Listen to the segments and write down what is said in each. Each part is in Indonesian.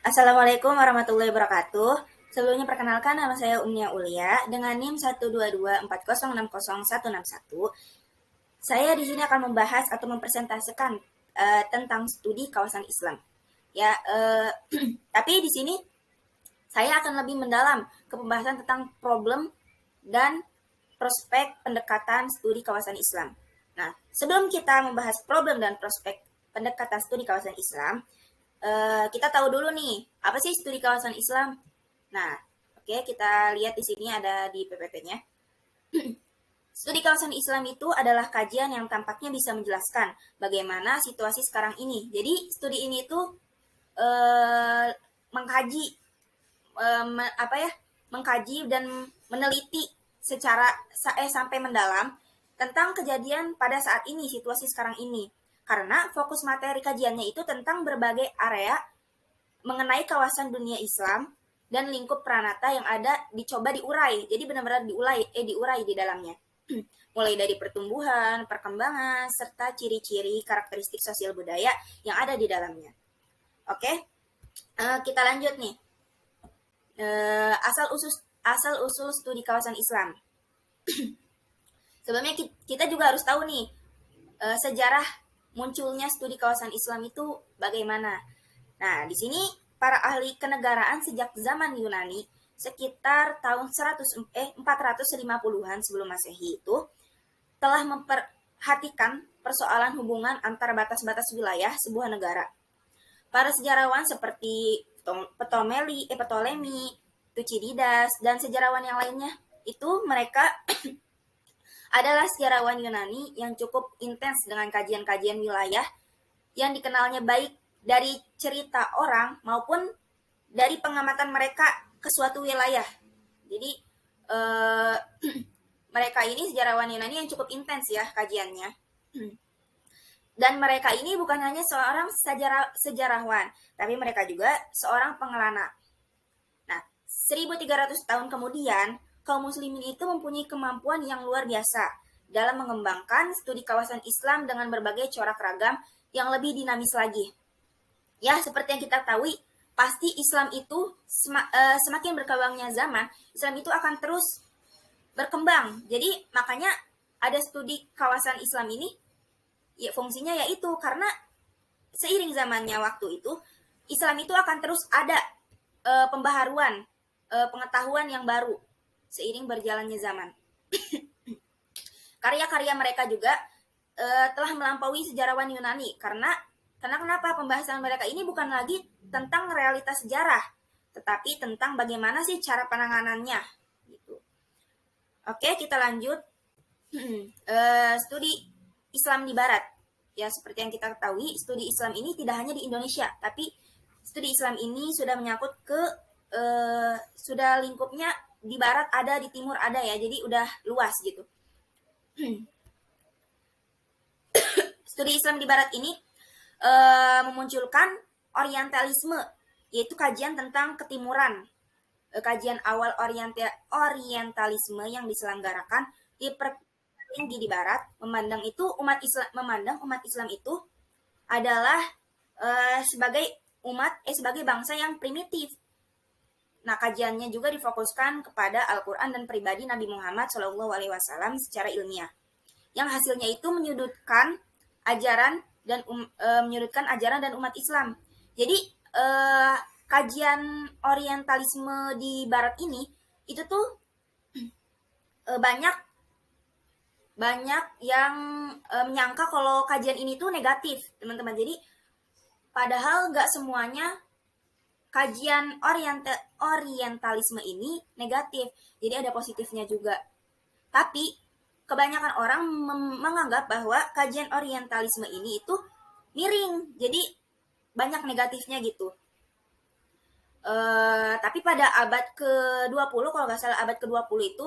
Assalamualaikum warahmatullahi wabarakatuh. Sebelumnya perkenalkan nama saya Umnia Ulia dengan NIM 12240606161. Saya di sini akan membahas atau mempresentasikan tentang studi kawasan Islam. Ya, tapi di sini saya akan lebih mendalam ke pembahasan tentang problem dan prospek pendekatan studi kawasan Islam. Nah, sebelum kita membahas problem dan prospek pendekatan studi kawasan Islam, kita tahu dulu nih, apa sih studi kawasan Islam? Nah, oke, kita lihat di sini ada di PPT-nya. Studi kawasan Islam itu adalah kajian yang tampaknya bisa menjelaskan bagaimana situasi sekarang ini. Jadi, studi ini itu mengkaji apa ya? Mengkaji dan meneliti secara sampai mendalam tentang kejadian pada saat ini, situasi sekarang ini. Karena fokus materi kajiannya itu tentang berbagai area mengenai kawasan dunia Islam dan lingkup Pranata yang ada dicoba diurai. Jadi benar-benar diurai di dalamnya. Mulai dari pertumbuhan, perkembangan, serta ciri-ciri karakteristik sosial budaya yang ada di dalamnya. Oke, kita lanjut nih. Asal usul studi kawasan Islam. Sebelumnya kita juga harus tahu nih sejarah munculnya studi kawasan Islam itu bagaimana. Nah, di sini para ahli kenegaraan sejak zaman Yunani sekitar tahun 450-an sebelum Masehi itu telah memperhatikan persoalan hubungan antara batas-batas wilayah sebuah negara. Para sejarawan seperti Ptolemy, Thucydides, dan sejarawan yang lainnya itu mereka adalah sejarawan Yunani yang cukup intens dengan kajian-kajian wilayah yang dikenalnya baik dari cerita orang maupun dari pengamatan mereka ke suatu wilayah. Jadi mereka ini sejarawan Yunani yang cukup intens ya kajiannya. Dan mereka ini bukan hanya seorang sejarawan, tapi mereka juga seorang pengelana. Nah, 1300 tahun kemudian, kaum muslimin itu mempunyai kemampuan yang luar biasa dalam mengembangkan studi kawasan Islam dengan berbagai corak ragam yang lebih dinamis lagi. Ya, seperti yang kita tahu, pasti Islam itu semakin berkembangnya zaman, Islam itu akan terus berkembang. Jadi, makanya ada studi kawasan Islam ini, ya fungsinya yaitu karena seiring zamannya waktu itu, Islam itu akan terus ada pembaharuan, pengetahuan yang baru seiring berjalannya zaman. Karya-karya mereka juga telah melampaui sejarawan Yunani karena kenapa pembahasan mereka ini bukan lagi tentang realitas sejarah, tetapi tentang bagaimana sih cara penanganannya. Gitu. Oke, kita lanjut. Studi Islam di Barat. Ya, seperti yang kita ketahui, studi Islam ini tidak hanya di Indonesia, tapi studi Islam ini sudah menyangkut ke sudah lingkupnya di Barat ada, di Timur ada ya, jadi udah luas gitu. Studi Islam di Barat ini memunculkan Orientalisme, yaitu kajian tentang ketimuran. Kajian awal Orientalisme yang diselenggarakan di tinggi di Barat memandang umat Islam itu adalah sebagai bangsa yang primitif. Nah, kajiannya juga difokuskan kepada Al-Quran dan pribadi Nabi Muhammad SAW secara ilmiah. Yang hasilnya itu menyudutkan ajaran dan umat Islam. Jadi kajian Orientalisme di Barat ini itu tuh banyak yang menyangka kalau kajian ini tuh negatif, teman-teman. Jadi padahal nggak semuanya kajian Orientalisme ini negatif. Jadi ada positifnya juga. Tapi kebanyakan orang menganggap bahwa kajian Orientalisme ini itu miring. Jadi banyak negatifnya gitu. Tapi pada abad ke-20, kalau nggak salah abad ke-20 itu,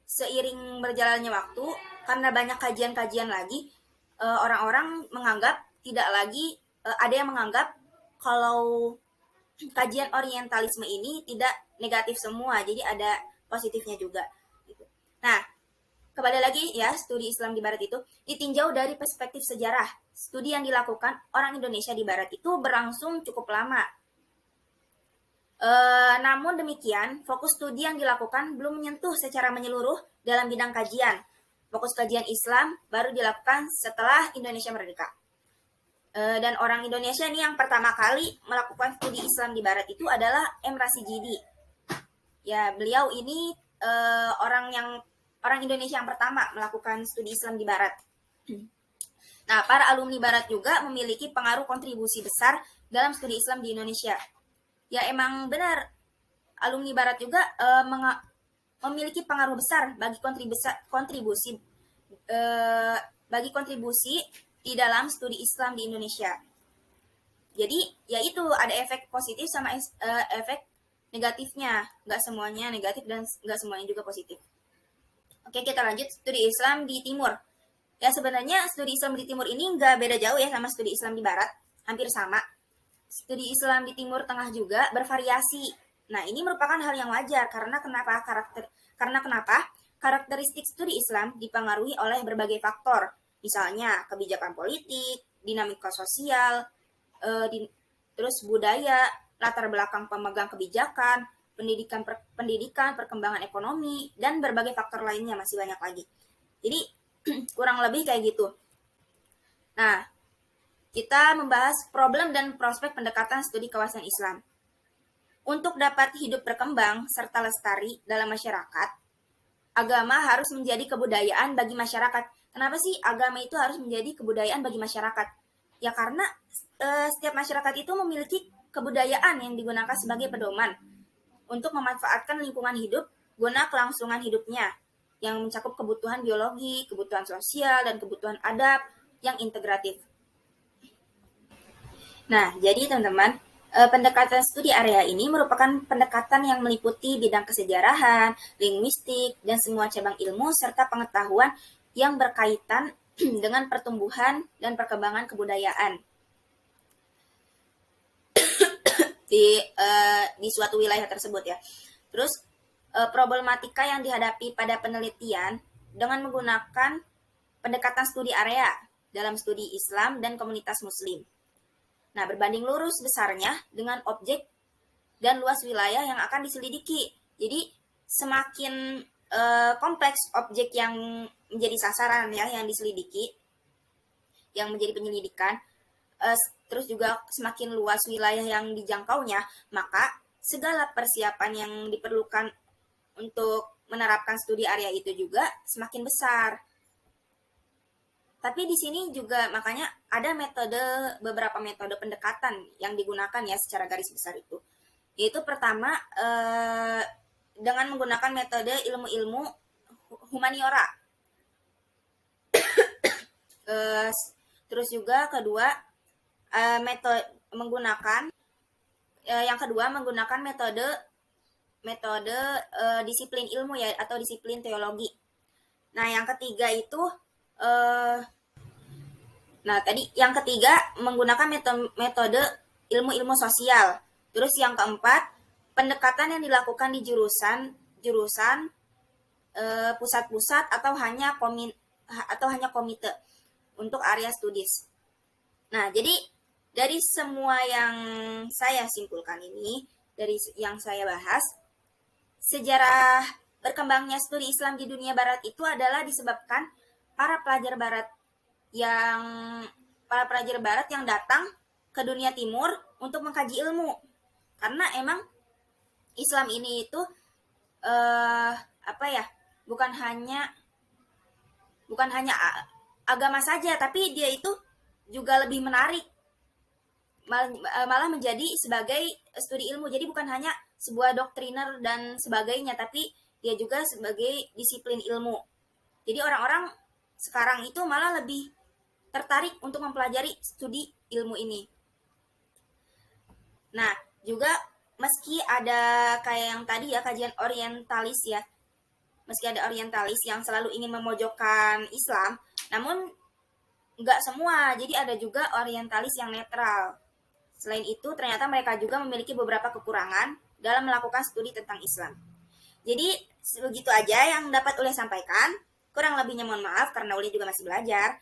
seiring berjalannya waktu, karena banyak kajian-kajian lagi, orang-orang menganggap tidak lagi, ada yang menganggap kalau kajian Orientalisme ini tidak negatif semua, jadi ada positifnya juga. Gitu. Nah, kembali lagi ya, studi Islam di Barat itu ditinjau dari perspektif sejarah. Studi yang dilakukan orang Indonesia di Barat itu berlangsung cukup lama. Namun demikian, fokus studi yang dilakukan belum menyentuh secara menyeluruh dalam bidang kajian. Fokus kajian Islam baru dilakukan setelah Indonesia merdeka. Dan orang Indonesia nih yang pertama kali melakukan studi Islam di Barat itu adalah M. Rasigidi. Ya, beliau ini orang Indonesia yang pertama melakukan studi Islam di Barat. Nah, para alumni Barat juga memiliki pengaruh kontribusi besar dalam studi Islam di Indonesia. Ya, emang benar, alumni Barat juga memiliki pengaruh besar bagi kontribusi di dalam studi Islam di Indonesia. Jadi, ya itu ada efek positif sama efek negatifnya. Nggak semuanya negatif dan nggak semuanya juga positif. Oke, kita lanjut studi Islam di Timur. Ya, sebenarnya studi Islam di Timur ini nggak beda jauh ya sama studi Islam di Barat. Hampir sama. Studi Islam di Timur Tengah juga bervariasi. Nah, ini merupakan hal yang wajar karena kenapa? Karakteristik studi Islam dipengaruhi oleh berbagai faktor. Misalnya, kebijakan politik, dinamika sosial, terus budaya, latar belakang pemegang kebijakan, pendidikan, perkembangan ekonomi, dan berbagai faktor lainnya masih banyak lagi. Jadi, kurang lebih kayak gitu. Nah, kita membahas problem dan prospek pendekatan studi kawasan Islam. Untuk dapat hidup berkembang serta lestari dalam masyarakat, agama harus menjadi kebudayaan bagi masyarakat. Kenapa sih agama itu harus menjadi kebudayaan bagi masyarakat? Ya karena setiap masyarakat itu memiliki kebudayaan yang digunakan sebagai pedoman untuk memanfaatkan lingkungan hidup guna kelangsungan hidupnya yang mencakup kebutuhan biologi, kebutuhan sosial, dan kebutuhan adab yang integratif. Nah, jadi teman-teman, pendekatan studi area ini merupakan pendekatan yang meliputi bidang kesejarahan, linguistik, dan semua cabang ilmu serta pengetahuan yang berkaitan dengan pertumbuhan dan perkembangan kebudayaan di suatu wilayah tersebut ya. Terus problematika yang dihadapi pada penelitian dengan menggunakan pendekatan studi area dalam studi Islam dan komunitas Muslim. Nah, berbanding lurus besarnya dengan objek dan luas wilayah yang akan diselidiki. Jadi, semakin kompleks objek yang menjadi sasaran ya, yang diselidiki, yang menjadi penyelidikan, terus juga semakin luas wilayah yang dijangkaunya, maka segala persiapan yang diperlukan untuk menerapkan studi area itu juga semakin besar. Tapi di sini juga makanya ada beberapa metode pendekatan yang digunakan ya secara garis besar itu. Yaitu pertama dengan menggunakan metode ilmu-ilmu humaniora. Terus juga kedua menggunakan metode disiplin ilmu ya atau disiplin teologi. Nah, yang ketiga itu yang ketiga menggunakan metode ilmu-ilmu sosial. Terus yang keempat, pendekatan yang dilakukan di jurusan pusat-pusat atau hanya komite untuk area studis. Nah, jadi dari semua yang saya simpulkan ini, dari yang saya bahas, sejarah berkembangnya studi Islam di dunia barat itu adalah disebabkan para pelajar barat yang datang ke dunia timur untuk mengkaji ilmu. Karena emang Islam ini itu bukan hanya agama saja, tapi dia itu juga lebih menarik, malah menjadi sebagai studi ilmu. Jadi bukan hanya sebuah doktriner dan sebagainya, tapi dia juga sebagai disiplin ilmu. Jadi orang-orang sekarang itu malah lebih tertarik untuk mempelajari studi ilmu ini. Nah, juga meski ada kayak yang tadi ya, kajian orientalis ya, meski ada orientalis yang selalu ingin memojokkan Islam, namun nggak semua, jadi ada juga orientalis yang netral. Selain itu, ternyata mereka juga memiliki beberapa kekurangan dalam melakukan studi tentang Islam. Jadi, begitu aja yang dapat Uleh sampaikan. Kurang lebihnya mohon maaf karena Uli juga masih belajar.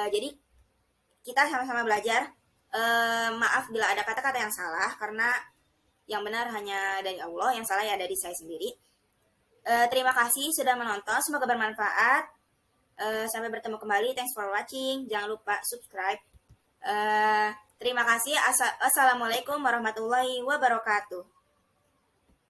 Jadi kita sama-sama belajar. Maaf bila ada kata-kata yang salah karena yang benar hanya dari Allah, yang salah ya dari saya sendiri. Terima kasih sudah menonton, semoga bermanfaat. Sampai bertemu kembali, thanks for watching. Jangan lupa subscribe. Terima kasih. Assalamualaikum warahmatullahi wabarakatuh.